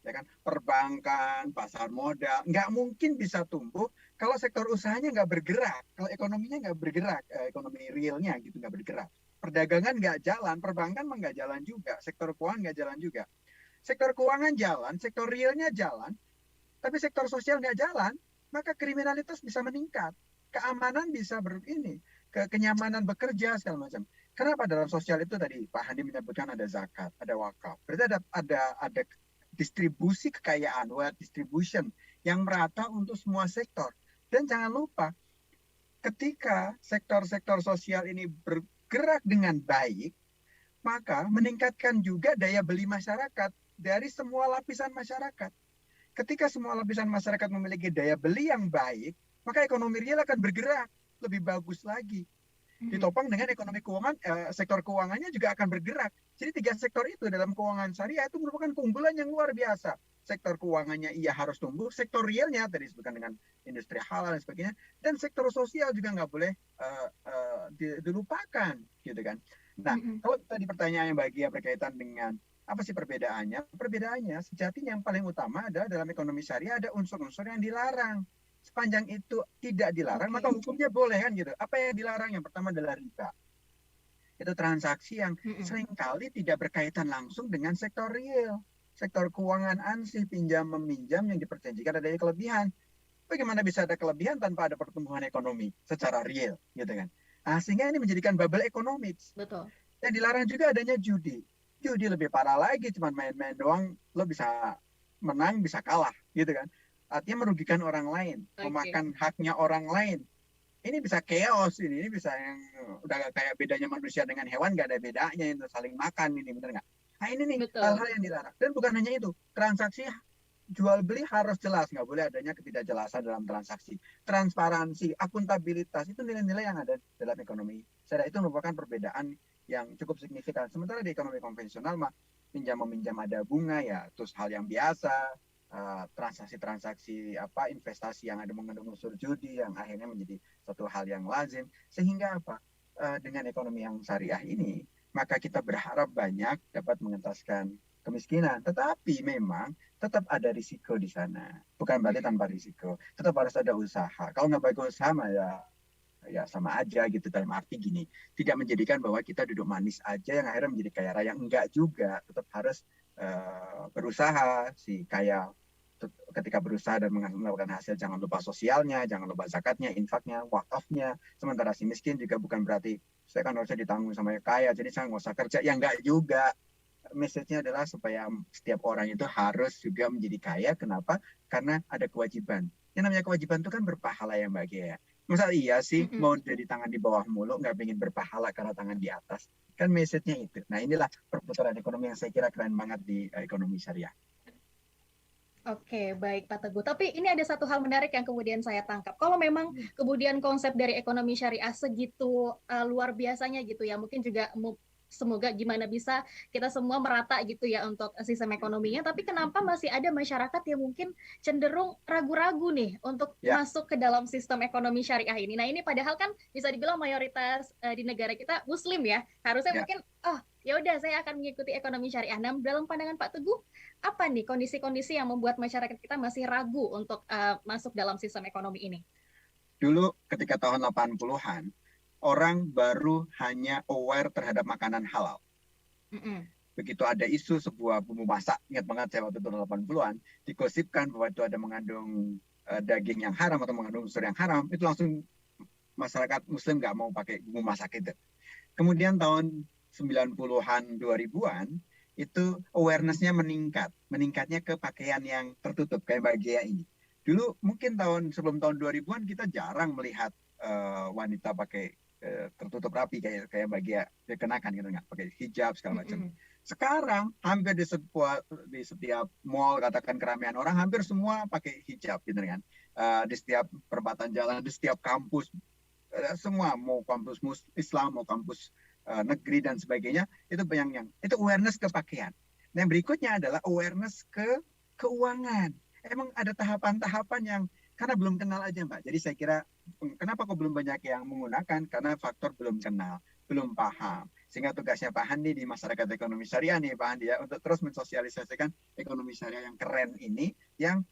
Ya kan? Perbankan, pasar modal, nggak mungkin bisa tumbuh kalau sektor usahanya nggak bergerak, kalau ekonominya nggak bergerak, ekonomi realnya gitu nggak bergerak. Perdagangan nggak jalan, perbankan nggak jalan juga, sektor keuangan nggak jalan juga. Sektor keuangan jalan, sektor realnya jalan, tapi sektor sosial nggak jalan, maka kriminalitas bisa meningkat, keamanan bisa kenyamanan bekerja segala macam. Kenapa dalam sosial itu tadi Pak Handi menyebutkan ada zakat, ada wakaf. Berarti ada distribusi kekayaan, wealth distribution yang merata untuk semua sektor. Dan jangan lupa, ketika sektor-sektor sosial ini bergerak dengan baik, maka meningkatkan juga daya beli masyarakat dari semua lapisan masyarakat. Ketika semua lapisan masyarakat memiliki daya beli yang baik, maka ekonomi real akan bergerak lebih bagus lagi. Ditopang dengan ekonomi keuangan, sektor keuangannya juga akan bergerak. Jadi 3 sektor itu dalam keuangan syariah itu merupakan keunggulan yang luar biasa. Sektor keuangannya harus tumbuh, sektor realnya tadi disebutkan dengan industri halal dan sebagainya, dan sektor sosial juga nggak boleh dilupakan, gitu kan. Nah, kalau tadi pertanyaannya bagi yang berkaitan dengan apa sih perbedaannya? Perbedaannya sejatinya yang paling utama adalah dalam ekonomi syariah ada unsur-unsur yang dilarang. Sepanjang itu tidak dilarang, maka hukumnya boleh kan gitu. Apa yang dilarang? Yang pertama adalah riba. Itu transaksi yang seringkali tidak berkaitan langsung dengan sektor real. Sektor keuangan ansih, pinjam-meminjam yang diperjanjikan adanya kelebihan. Bagaimana bisa ada kelebihan tanpa ada pertumbuhan ekonomi secara real, gitu kan? Nah, sehingga ini menjadikan bubble economics. Betul. Yang dilarang juga adanya judi. Judi lebih parah lagi, cuma main-main doang, lo bisa menang, bisa kalah, gitu kan? artinya merugikan orang lain, memakan haknya orang lain. Ini bisa chaos, ini bisa yang udah kayak bedanya manusia dengan hewan, nggak ada bedanya itu saling makan ini, bener nggak? Nah ini nih hal-hal yang dilarang. Dan bukan hanya itu, transaksi jual beli harus jelas, nggak boleh adanya ketidakjelasan dalam transaksi. Transparansi, akuntabilitas itu nilai-nilai yang ada dalam ekonomi syariah, itu merupakan perbedaan yang cukup signifikan. Sementara di ekonomi konvensional mah pinjam meminjam ada bunga ya, terus hal yang biasa. Transaksi-transaksi investasi yang ada mengandung unsur judi yang akhirnya menjadi satu hal yang lazim, sehingga dengan ekonomi yang syariah ini maka kita berharap banyak dapat mengentaskan kemiskinan, tetapi memang tetap ada risiko di sana, bukan berarti tanpa risiko, tetap harus ada usaha. Kalau nggak baik usaha mah ya sama aja gitu, dalam arti gini, tidak menjadikan bahwa kita duduk manis aja yang akhirnya menjadi kaya raya, enggak juga, tetap harus berusaha. Si kaya ketika berusaha dan mendapatkan hasil, jangan lupa sosialnya, jangan lupa zakatnya, infaknya, wakafnya. Sementara si miskin juga bukan berarti saya kan harusnya ditanggung sama yang kaya, jadi saya nggak usah kerja, ya enggak juga. Message-nya adalah supaya setiap orang itu harus juga menjadi kaya. Kenapa? Karena ada kewajiban. Yang namanya kewajiban itu kan berpahala ya Mbak Gia. Masa iya sih mau jadi tangan di bawah mulu, nggak pengen berpahala karena tangan di atas. Kan message-nya itu. Nah inilah perputaran ekonomi yang saya kira keren banget di ekonomi syariah. Oke, baik Pak Teguh. Tapi ini ada satu hal menarik yang kemudian saya tangkap. Kalau memang kemudian konsep dari ekonomi syariah segitu luar biasanya gitu ya, mungkin juga semoga gimana bisa kita semua merata gitu ya untuk sistem ekonominya. Tapi kenapa masih ada masyarakat yang mungkin cenderung ragu-ragu nih untuk masuk ke dalam sistem ekonomi syariah ini? Nah ini padahal kan bisa dibilang mayoritas di negara kita Muslim ya. Harusnya mungkin ya udah saya akan mengikuti ekonomi syariah. Nah dalam pandangan Pak Teguh, apa nih kondisi-kondisi yang membuat masyarakat kita masih ragu untuk masuk dalam sistem ekonomi ini? Dulu ketika tahun 80-an, orang baru hanya aware terhadap makanan halal. Begitu ada isu sebuah bumbu masak, ingat banget saya waktu itu 80-an, digosipkan bahwa itu ada mengandung daging yang haram atau mengandung unsur yang haram, itu langsung masyarakat Muslim nggak mau pakai bumbu masak itu. Kemudian tahun 90-an, 2000-an, itu awareness-nya meningkatnya ke pakaian yang tertutup, kayak bagia ini. Dulu mungkin sebelum tahun 2000-an kita jarang melihat wanita pakai tertutup rapi kayak bagia kenakan gitu, nggak pakai hijab segala macam. Sekarang hampir di setiap mall, katakan keramaian orang, hampir semua pakai hijab gitu kan. Di setiap perempatan jalan, di setiap kampus, semua mau kampus Islam mau kampus negeri dan sebagainya, itu itu awareness ke pakaian. Nah, yang berikutnya adalah awareness ke keuangan. Emang ada tahapan-tahapan yang karena belum kenal aja Mbak. Jadi saya kira kenapa kok belum banyak yang menggunakan? Karena faktor belum kenal, belum paham. Sehingga tugasnya Pak Handi di masyarakat ekonomi syariah nih Pak Handi ya, untuk terus mensosialisasikan ekonomi syariah yang keren ini, yang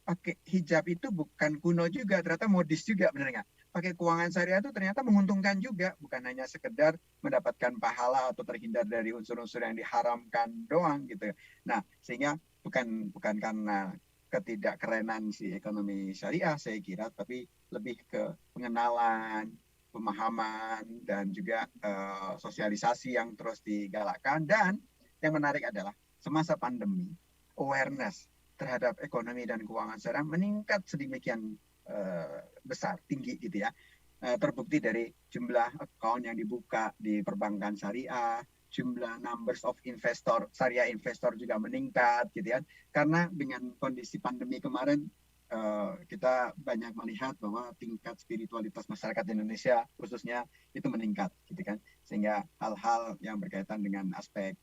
pakai hijab itu bukan kuno juga, ternyata modis juga, benar nggak? Pakai keuangan syariah itu ternyata menguntungkan juga, bukan hanya sekedar mendapatkan pahala atau terhindar dari unsur-unsur yang diharamkan doang gitu. Nah, sehingga bukan karena ketidakkerenan si ekonomi syariah saya kira, tapi lebih ke pengenalan, pemahaman, dan juga sosialisasi yang terus digalakkan. Dan yang menarik adalah semasa pandemi, awareness terhadap ekonomi dan keuangan syariah meningkat sedemikian besar, tinggi gitu ya. Terbukti dari jumlah account yang dibuka di perbankan syariah, jumlah numbers of investor, syariah investor juga meningkat gitu ya. Karena dengan kondisi pandemi kemarin kita banyak melihat bahwa tingkat spiritualitas masyarakat Indonesia khususnya itu meningkat gitu kan. Sehingga hal-hal yang berkaitan dengan aspek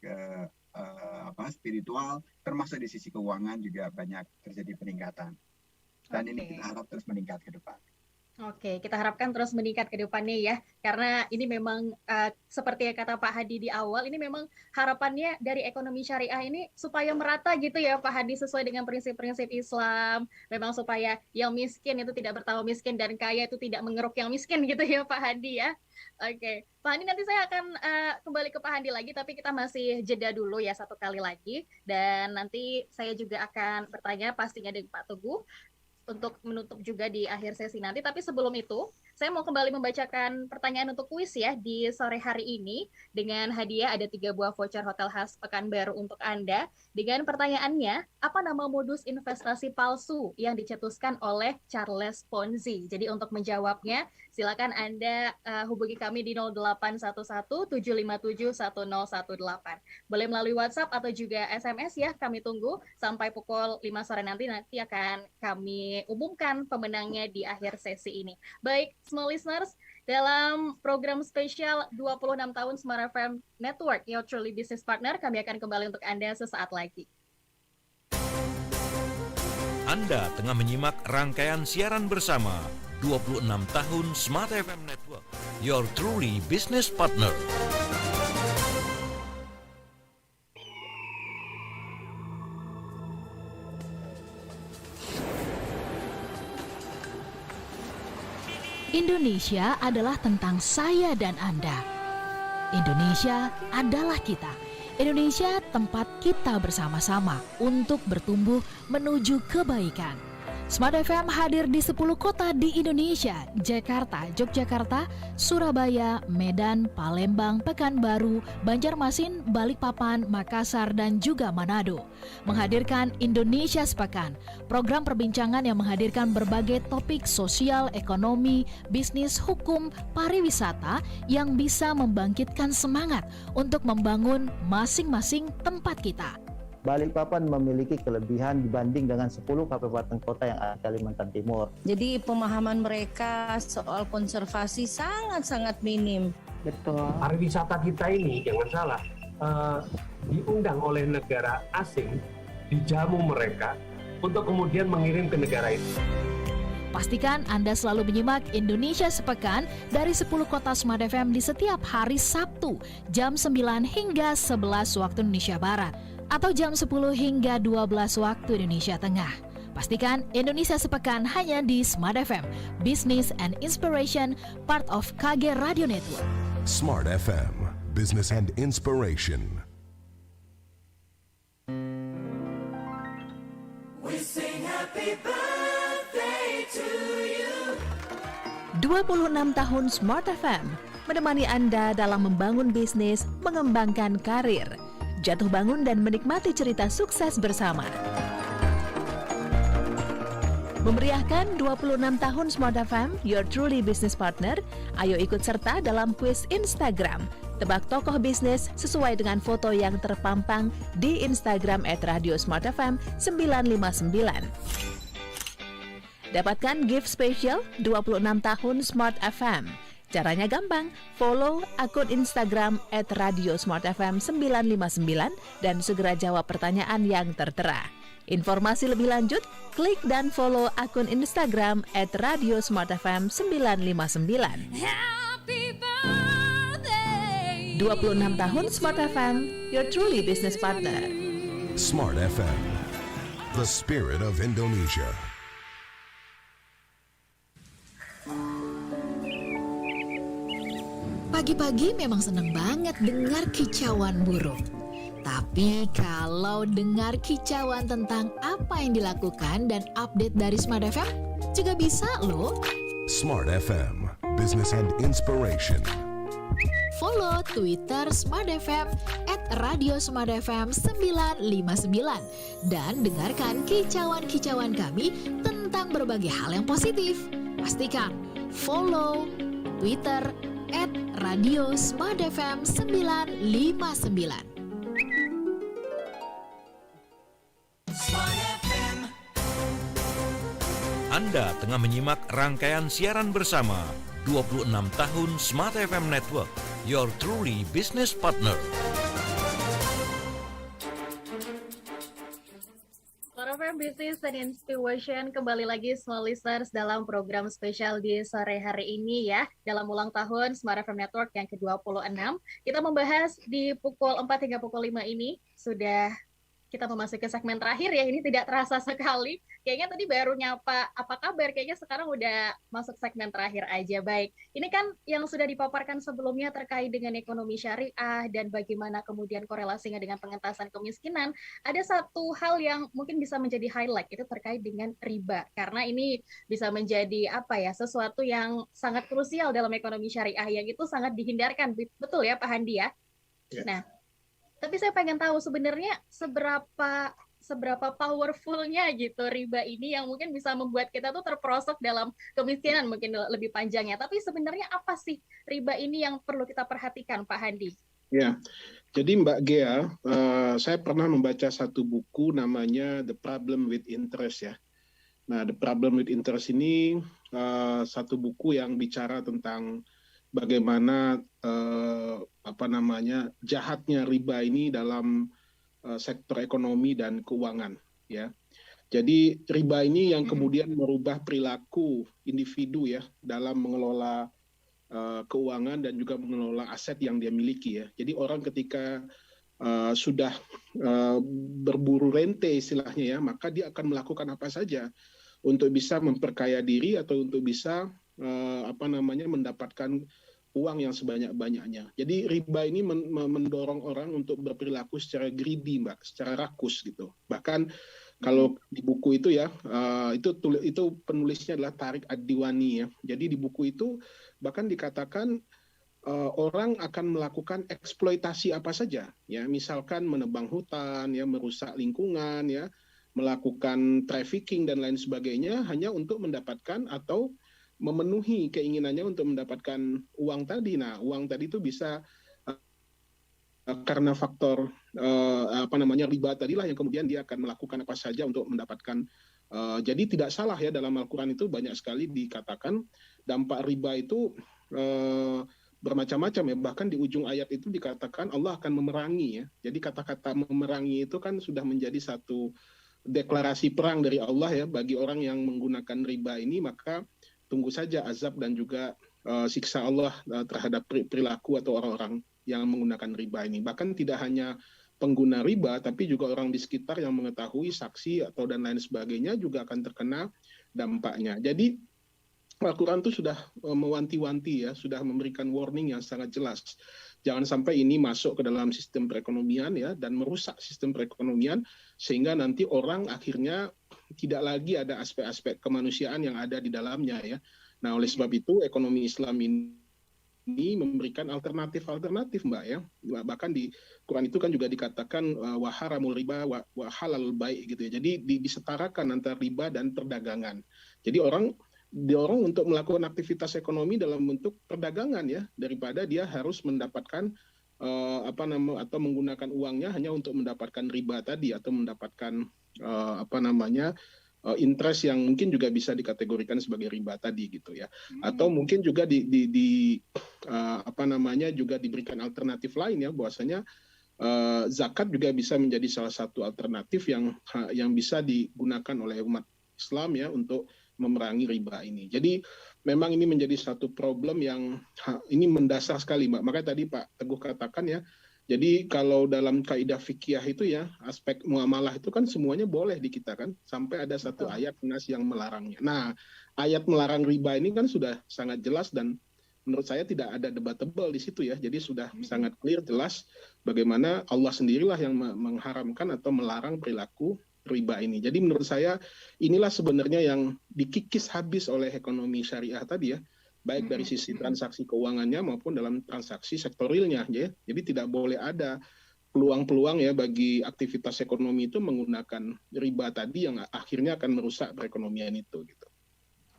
spiritual termasuk di sisi keuangan juga banyak terjadi peningkatan. Dan ini kita harap terus meningkat ke depan. Oke, kita harapkan terus meningkat ke depannya ya, karena ini memang seperti yang kata Pak Hadi di awal, ini memang harapannya dari ekonomi syariah ini supaya merata gitu ya Pak Hadi, sesuai dengan prinsip-prinsip Islam, memang supaya yang miskin itu tidak bertambah miskin dan kaya itu tidak mengeruk yang miskin gitu ya Pak Hadi ya. Oke, Pak Hadi nanti saya akan kembali ke Pak Hadi lagi, tapi kita masih jeda dulu ya satu kali lagi, dan nanti saya juga akan bertanya pastinya dengan Pak Teguh untuk menutup juga di akhir sesi nanti. Tapi sebelum itu, Saya mau kembali membacakan pertanyaan untuk kuis ya di sore hari ini. Dengan hadiah ada 3 buah voucher hotel khas Pekanbaru untuk Anda. Dengan pertanyaannya, apa nama modus investasi palsu yang dicetuskan oleh Charles Ponzi? Jadi untuk menjawabnya, silakan Anda hubungi kami di 0811 757 1018. Boleh melalui WhatsApp atau juga SMS ya, kami tunggu sampai pukul 5 sore nanti akan kami umumkan pemenangnya di akhir sesi ini. Baik, small listeners, dalam program spesial 26 tahun Smart FM Network, Your Truly Business Partner, kami akan kembali untuk Anda sesaat lagi. Anda tengah menyimak rangkaian siaran bersama 26 tahun Smart FM Network, Your Truly Business Partner. Indonesia adalah tentang saya dan Anda. Indonesia adalah kita. Indonesia tempat kita bersama-sama untuk bertumbuh menuju kebaikan. Smart FM hadir di 10 kota di Indonesia: Jakarta, Yogyakarta, Surabaya, Medan, Palembang, Pekanbaru, Banjarmasin, Balikpapan, Makassar, dan juga Manado. Menghadirkan Indonesia Sepekan, program perbincangan yang menghadirkan berbagai topik sosial, ekonomi, bisnis, hukum, pariwisata yang bisa membangkitkan semangat untuk membangun masing-masing tempat kita. Balikpapan memiliki kelebihan dibanding dengan 10 kabupaten kota yang ada di Kalimantan Timur. Jadi pemahaman mereka soal konservasi sangat-sangat minim. Betul. Pariwisata kita ini, jangan salah, diundang oleh negara asing, dijamu mereka untuk kemudian mengirim ke negara itu. Pastikan Anda selalu menyimak Indonesia Sepekan dari 10 kota Smart FM di setiap hari Sabtu, jam 9 hingga 11 waktu Indonesia Barat, atau jam 10 hingga 12 waktu Indonesia Tengah. Pastikan Indonesia Sepekan hanya di Smart FM, Business and Inspiration, part of KG Radio Network. Smart FM, Business and Inspiration. We sing happy birthday to you. 26 tahun Smart FM menemani Anda dalam membangun bisnis, mengembangkan karir, jatuh bangun dan menikmati cerita sukses bersama. Memeriahkan 26 tahun Smart FM, Your Truly Business Partner, ayo ikut serta dalam kuis Instagram. Tebak tokoh bisnis sesuai dengan foto yang terpampang di Instagram @radiosmartfm 959. Dapatkan gift spesial 26 tahun Smart FM. Caranya gampang, follow akun Instagram @radiosmartfm 959 dan segera jawab pertanyaan yang tertera. Informasi lebih lanjut, klik dan follow akun Instagram @radiosmartfm 959. Happy birthday. 26 tahun Smart FM, your truly business partner. Smart FM, the spirit of Indonesia. Pagi-pagi memang seneng banget dengar kicauan burung. Tapi kalau dengar kicauan tentang apa yang dilakukan dan update dari Smart FM, juga bisa loh. Smart FM, Business and Inspiration. Follow Twitter Smart FM @radiosmartfm 959 dan dengarkan kicauan-kicauan kami tentang berbagai hal yang positif. Pastikan follow Twitter @radiosmartfm 959. Anda tengah menyimak rangkaian siaran bersama 26 tahun Smart FM Network, Your Truly Business Partner. Smart FM Business and Inspiration kembali lagi small listeners dalam program spesial di sore hari ini ya. Dalam ulang tahun Smart FM Network yang ke-26, kita membahas di pukul 4 hingga pukul 5 ini sudah kita memasuki segmen terakhir ya, ini tidak terasa sekali. Kayaknya tadi baru nyapa apa kabar, kayaknya sekarang udah masuk segmen terakhir aja. Baik, ini kan yang sudah dipaparkan sebelumnya terkait dengan ekonomi syariah dan bagaimana kemudian korelasinya dengan pengentasan kemiskinan. Ada satu hal yang mungkin bisa menjadi highlight, itu terkait dengan riba. Karena ini bisa menjadi sesuatu yang sangat krusial dalam ekonomi syariah, yang itu sangat dihindarkan. Betul ya Pak Handi ya? Nah, tapi saya pengen tahu sebenarnya seberapa powerfulnya gitu riba ini yang mungkin bisa membuat kita tuh terperosok dalam kemiskinan mungkin lebih panjangnya. Tapi sebenarnya apa sih riba ini yang perlu kita perhatikan, Pak Handi? Ya, jadi Mbak Gea, saya pernah membaca satu buku namanya The Problem with Interest ya. Nah, The Problem with Interest ini satu buku yang bicara tentang bagaimana jahatnya riba ini dalam sektor ekonomi dan keuangan ya. Jadi riba ini yang kemudian merubah perilaku individu ya dalam mengelola keuangan dan juga mengelola aset yang dia miliki ya. Jadi orang ketika sudah berburu rente istilahnya ya, maka dia akan melakukan apa saja untuk bisa memperkaya diri atau untuk bisa mendapatkan uang yang sebanyak-banyaknya. Jadi riba ini mendorong orang untuk berperilaku secara greedy, Mbak, secara rakus gitu. Bahkan kalau di buku itu ya, itu penulisnya adalah Tariq Ad-Diwani ya. Jadi di buku itu bahkan dikatakan orang akan melakukan eksploitasi apa saja, ya, misalkan menebang hutan, ya, merusak lingkungan, ya, melakukan trafficking dan lain sebagainya hanya untuk mendapatkan atau memenuhi keinginannya untuk mendapatkan uang tadi. Nah, uang tadi itu bisa karena faktor riba tadilah yang kemudian dia akan melakukan apa saja untuk mendapatkan. Jadi tidak salah ya, dalam Al-Quran itu banyak sekali dikatakan dampak riba itu bermacam-macam ya. Bahkan di ujung ayat itu dikatakan Allah akan memerangi ya. Jadi kata-kata memerangi itu kan sudah menjadi satu deklarasi perang dari Allah ya bagi orang yang menggunakan riba ini. Maka tunggu saja azab dan juga siksa Allah terhadap perilaku atau orang-orang yang menggunakan riba ini. Bahkan tidak hanya pengguna riba, tapi juga orang di sekitar yang mengetahui, saksi atau dan lain sebagainya juga akan terkena dampaknya. Jadi Al-Quran itu sudah mewanti-wanti ya, sudah memberikan warning yang sangat jelas. Jangan sampai ini masuk ke dalam sistem perekonomian ya dan merusak sistem perekonomian sehingga nanti orang akhirnya tidak lagi ada aspek-aspek kemanusiaan yang ada di dalamnya ya. Nah, oleh sebab itu ekonomi Islam ini memberikan alternatif Mbak ya. Bahkan di Quran itu kan juga dikatakan wa haramul riba wa halalul bai' gitu ya. Jadi disetarakan antara riba dan perdagangan. Jadi orang didorong untuk melakukan aktivitas ekonomi dalam bentuk perdagangan ya, daripada dia harus mendapatkan atau menggunakan uangnya hanya untuk mendapatkan riba tadi atau mendapatkan interest yang mungkin juga bisa dikategorikan sebagai riba tadi gitu ya. Atau mungkin juga juga diberikan alternatif lain ya, bahwasanya zakat juga bisa menjadi salah satu alternatif yang bisa digunakan oleh umat Islam ya untuk memerangi riba ini. Jadi memang ini menjadi satu problem yang ini mendasar sekali, Mbak. Makanya tadi Pak Teguh katakan ya, jadi kalau dalam kaidah fikih itu ya, aspek muamalah itu kan semuanya boleh di kita kan, sampai ada satu ayat nas yang melarangnya. Nah, ayat melarang riba ini kan sudah sangat jelas dan menurut saya tidak ada debatable di situ ya. Jadi sudah sangat clear, jelas bagaimana Allah sendirilah yang mengharamkan atau melarang perilaku riba ini. Jadi menurut saya inilah sebenarnya yang dikikis habis oleh ekonomi syariah tadi ya, baik dari sisi transaksi keuangannya maupun dalam transaksi sektorilnya ya. Jadi tidak boleh ada peluang-peluang ya bagi aktivitas ekonomi itu menggunakan riba tadi yang akhirnya akan merusak perekonomian itu gitu.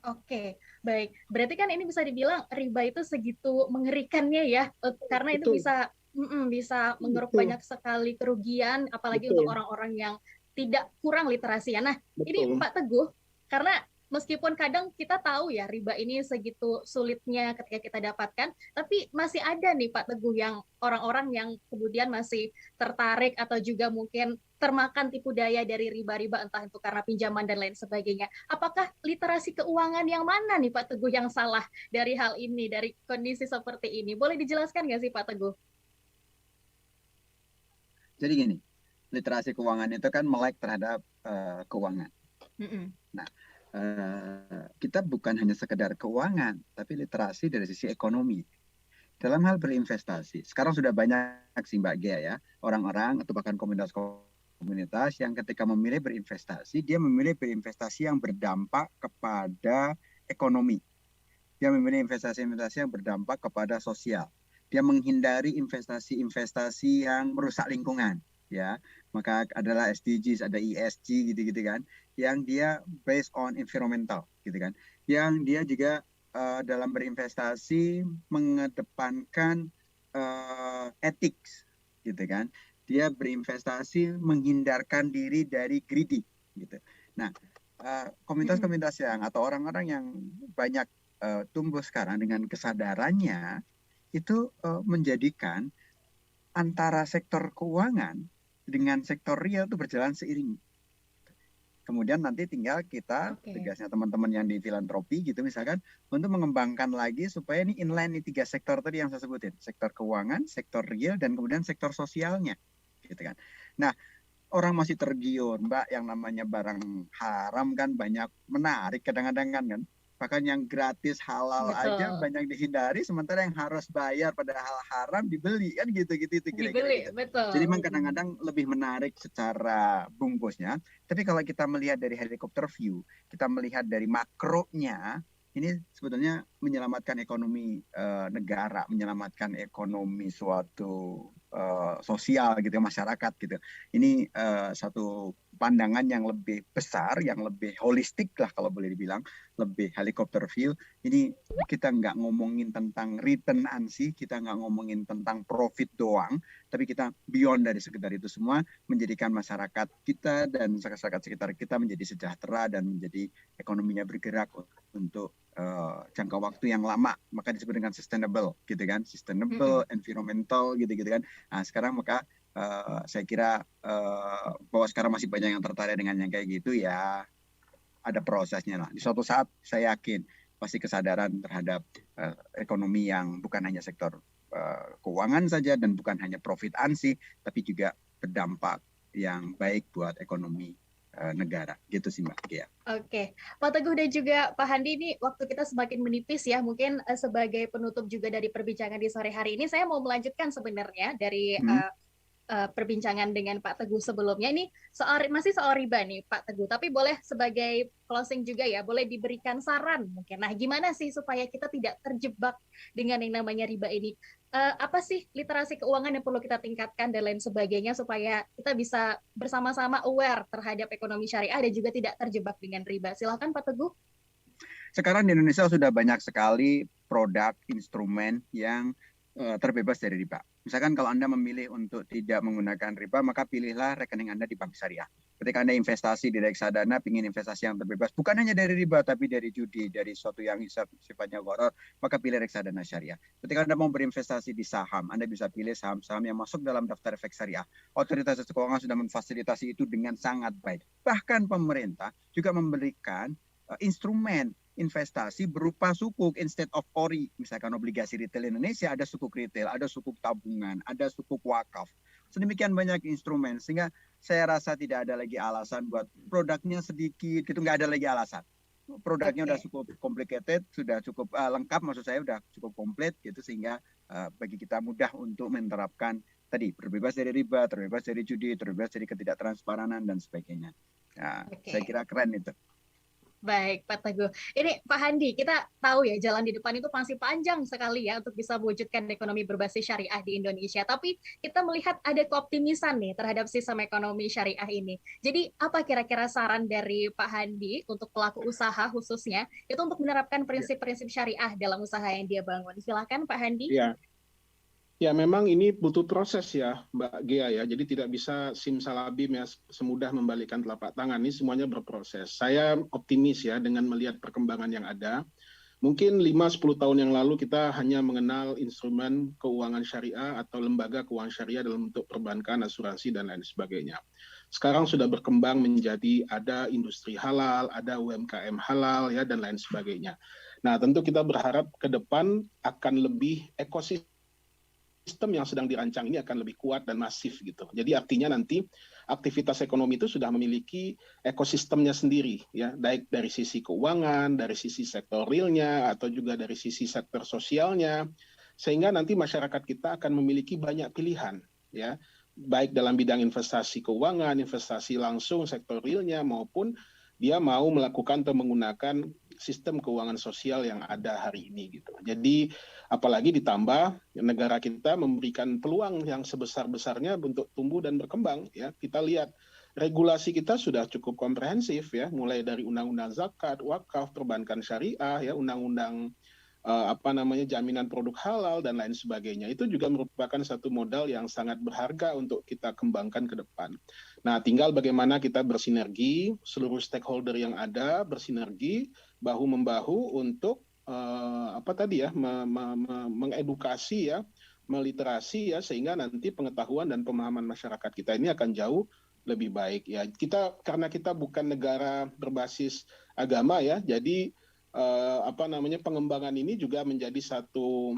Oke, baik. Berarti kan ini bisa dibilang riba itu segitu mengerikannya ya, karena itu bisa mengeruk banyak sekali kerugian, apalagi untuk orang-orang yang tidak kurang literasi ya. Nah, ini Pak Teguh, karena meskipun kadang kita tahu ya riba ini segitu sulitnya ketika kita dapatkan, tapi masih ada nih Pak Teguh yang orang-orang yang kemudian masih tertarik atau juga mungkin termakan tipu daya dari riba-riba, entah itu karena pinjaman dan lain sebagainya. Apakah literasi keuangan yang mana nih Pak Teguh yang salah dari hal ini, dari kondisi seperti ini? Boleh dijelaskan nggak sih Pak Teguh? Jadi gini, literasi keuangan itu kan melek terhadap keuangan. Nah, kita bukan hanya sekedar keuangan, tapi literasi dari sisi ekonomi. Dalam hal berinvestasi, sekarang sudah banyak sih Mbak Gia ya, orang-orang atau bahkan komunitas yang ketika memilih berinvestasi, dia memilih berinvestasi yang berdampak kepada ekonomi. Dia memilih investasi-investasi yang berdampak kepada sosial. Dia menghindari investasi-investasi yang merusak lingkungan, ya. Maka adalah SDGs, ada ESG gitu-gitu kan, yang dia based on environmental, gitu kan. Yang dia juga dalam berinvestasi mengedepankan ethics, gitu kan. Dia berinvestasi menghindarkan diri dari greedy, gitu. Nah, komunitas-komunitas yang atau orang-orang yang banyak tumbuh sekarang dengan kesadarannya itu menjadikan antara sektor keuangan dengan sektor real itu berjalan seiring. Kemudian nanti tinggal kita, tugasnya teman-teman yang di filantropi gitu misalkan, untuk mengembangkan lagi supaya ini inline nih 3 sektor tadi yang saya sebutin. Sektor keuangan, sektor real, dan kemudian sektor sosialnya. Gitu kan. Nah, orang masih tergiur, Mbak, yang namanya barang haram kan banyak menarik kadang-kadang kan. Bahkan yang gratis halal aja banyak dihindari, sementara yang harus bayar pada hal haram dibeli kan gitu-gitu kira-kira. Betul. Jadi memang kadang-kadang lebih menarik secara bungkusnya. Tapi kalau kita melihat dari helikopter view, kita melihat dari makronya, ini sebetulnya menyelamatkan ekonomi negara, menyelamatkan ekonomi suatu sosial gitu, masyarakat gitu. Ini satu pandangan yang lebih besar, yang lebih holistik lah kalau boleh dibilang, lebih helikopter view. Ini kita nggak ngomongin tentang return ansih, kita nggak ngomongin tentang profit doang, tapi kita beyond dari sekedar itu semua, menjadikan masyarakat kita dan masyarakat sekitar kita menjadi sejahtera dan menjadi ekonominya bergerak untuk jangka waktu yang lama, maka disebut dengan sustainable gitu kan, sustainable, environmental gitu-gitu kan. Nah sekarang maka saya kira bahwa sekarang masih banyak yang tertarik dengan yang kayak gitu ya, ada prosesnya lah. Di suatu saat saya yakin pasti kesadaran terhadap ekonomi yang bukan hanya sektor keuangan saja dan bukan hanya profit ansih, tapi juga berdampak yang baik buat ekonomi negara gitu sih Mbak Gia. Oke, Pak Teguh dan juga Pak Handi, ini waktu kita semakin menipis ya, mungkin sebagai penutup juga dari perbincangan di sore hari ini, saya mau melanjutkan sebenarnya dari perbincangan dengan Pak Teguh sebelumnya. Ini masih soal riba nih Pak Teguh, tapi boleh sebagai closing juga ya, boleh diberikan saran mungkin. Nah gimana sih supaya kita tidak terjebak dengan yang namanya riba ini? Apa sih literasi keuangan yang perlu kita tingkatkan dan lain sebagainya supaya kita bisa bersama-sama aware terhadap ekonomi syariah dan juga tidak terjebak dengan riba. Silakan Pak Teguh. Sekarang di Indonesia sudah banyak sekali produk instrumen yang terbebas dari riba. Misalkan kalau Anda memilih untuk tidak menggunakan riba, maka pilihlah rekening Anda di bank syariah. Ketika Anda investasi di reksadana, ingin investasi yang terbebas, bukan hanya dari riba, tapi dari judi, dari sesuatu yang sifatnya gharar, maka pilih reksadana syariah. Ketika Anda mau berinvestasi di saham, Anda bisa pilih saham-saham yang masuk dalam daftar efek syariah. Otoritas Jasa Keuangan sudah memfasilitasi itu dengan sangat baik. Bahkan pemerintah juga memberikan instrumen investasi berupa sukuk instead of ori. Misalkan obligasi retail Indonesia ada sukuk retail, ada sukuk tabungan, ada sukuk wakaf. Sedemikian banyak instrumen sehingga saya rasa tidak ada lagi alasan buat produknya sedikit gitu, nggak ada lagi alasan. Produknya udah cukup complicated, sudah cukup lengkap, maksud saya udah cukup komplit gitu sehingga bagi kita mudah untuk menerapkan tadi terbebas dari riba, terbebas dari judi, terbebas dari ketidaktransparan dan sebagainya. Nah, saya kira keren itu. Baik, Pak Teguh. Ini Pak Handi, kita tahu ya jalan di depan itu masih panjang sekali ya untuk bisa mewujudkan ekonomi berbasis syariah di Indonesia. Tapi kita melihat ada keoptimisan nih terhadap sistem ekonomi syariah ini. Jadi apa kira-kira saran dari Pak Handi untuk pelaku usaha khususnya itu untuk menerapkan prinsip-prinsip syariah dalam usaha yang dia bangun? Silakan Pak Handi. Ya memang ini butuh proses ya Mbak Gia ya, jadi tidak bisa simsalabim ya semudah membalikkan telapak tangan, ini semuanya berproses. Saya optimis ya dengan melihat perkembangan yang ada. Mungkin 5-10 tahun yang lalu kita hanya mengenal instrumen keuangan syariah atau lembaga keuangan syariah dalam bentuk perbankan, asuransi, dan lain sebagainya. Sekarang sudah berkembang menjadi ada industri halal, ada UMKM halal ya dan lain sebagainya. Nah tentu kita berharap ke depan akan lebih ekosistem yang sedang dirancang ini akan lebih kuat dan masif gitu. Jadi artinya nanti aktivitas ekonomi itu sudah memiliki ekosistemnya sendiri, ya, baik dari sisi keuangan, dari sisi sektor realnya, atau juga dari sisi sektor sosialnya, sehingga nanti masyarakat kita akan memiliki banyak pilihan, ya, baik dalam bidang investasi keuangan, investasi langsung sektor realnya, maupun dia mau melakukan atau menggunakan sistem keuangan sosial yang ada hari ini gitu. Jadi apalagi ditambah negara kita memberikan peluang yang sebesar-besarnya untuk tumbuh dan berkembang, ya. Kita lihat regulasi kita sudah cukup komprehensif, ya, mulai dari undang-undang zakat, wakaf, perbankan syariah, ya, undang-undang jaminan produk halal dan lain sebagainya. Itu juga merupakan satu modal yang sangat berharga untuk kita kembangkan ke depan. Nah, tinggal bagaimana kita bersinergi, seluruh stakeholder yang ada bersinergi bahu-membahu untuk mengedukasi, ya, meliterasi, ya, sehingga nanti pengetahuan dan pemahaman masyarakat kita ini akan jauh lebih baik, ya. Karena kita bukan negara berbasis agama, ya, jadi pengembangan ini juga menjadi satu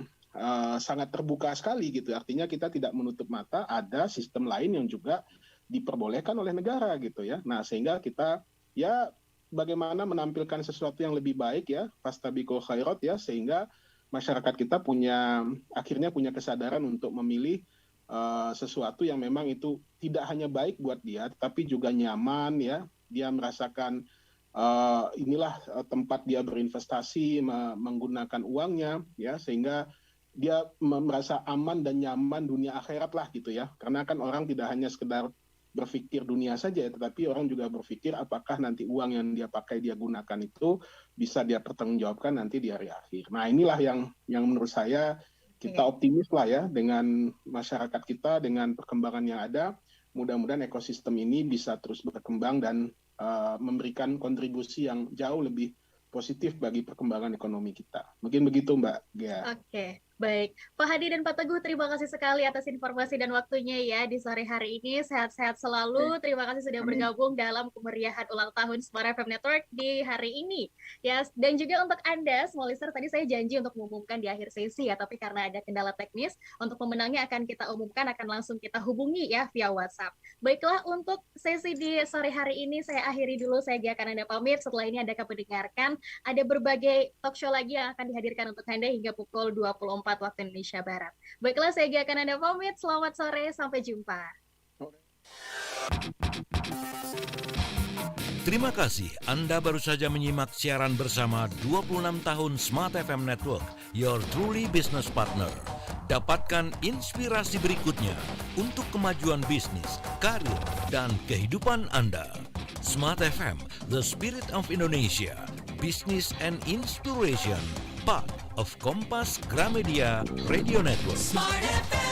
sangat terbuka sekali gitu. Artinya kita tidak menutup mata ada sistem lain yang juga diperbolehkan oleh negara gitu, ya. Nah, sehingga kita, ya, bagaimana menampilkan sesuatu yang lebih baik, ya, fastabiqul khairat, ya, sehingga masyarakat kita akhirnya punya kesadaran untuk memilih sesuatu yang memang itu tidak hanya baik buat dia, tapi juga nyaman, ya. Dia merasakan inilah tempat dia berinvestasi, menggunakan uangnya, ya, sehingga dia merasa aman dan nyaman dunia akhirat lah gitu, ya. Karena kan orang tidak hanya sekedar berpikir dunia saja, tetapi orang juga berpikir apakah nanti uang yang dia pakai, dia gunakan itu bisa dia pertanggungjawabkan nanti di hari akhir. Nah, inilah yang menurut saya kita optimis lah, ya, dengan masyarakat kita, dengan perkembangan yang ada. Mudah-mudahan ekosistem ini bisa terus berkembang dan memberikan kontribusi yang jauh lebih positif bagi perkembangan ekonomi kita. Mungkin begitu, Mbak Gea. Oke, baik. Pak Hadi dan Pak Teguh, terima kasih sekali atas informasi dan waktunya, ya, di sore hari ini. Sehat-sehat selalu. Terima kasih sudah bergabung dalam kemeriahan ulang tahun Smart FM Network di hari ini. Ya, dan juga untuk Anda, small listener, tadi saya janji untuk mengumumkan di akhir sesi, ya, tapi karena ada kendala teknis, untuk pemenangnya akan kita umumkan, akan langsung kita hubungi, ya, via WhatsApp. Baiklah, untuk sesi di sore hari ini saya akhiri dulu. Saya akan Anda pamit. Setelah ini Anda akan mendengarkan ada berbagai talk show lagi yang akan dihadirkan untuk Anda hingga pukul 24 waktu Indonesia Barat. Baiklah, saya akan Anda pamit. Selamat sore, sampai jumpa. Terima kasih Anda baru saja menyimak siaran bersama 26 tahun Smart FM Network, your truly business partner. Dapatkan inspirasi berikutnya untuk kemajuan bisnis, karir, dan kehidupan Anda. Smart FM, the spirit of Indonesia, business and inspiration, part of Kompas Gramedia Radio Network. Smart FM.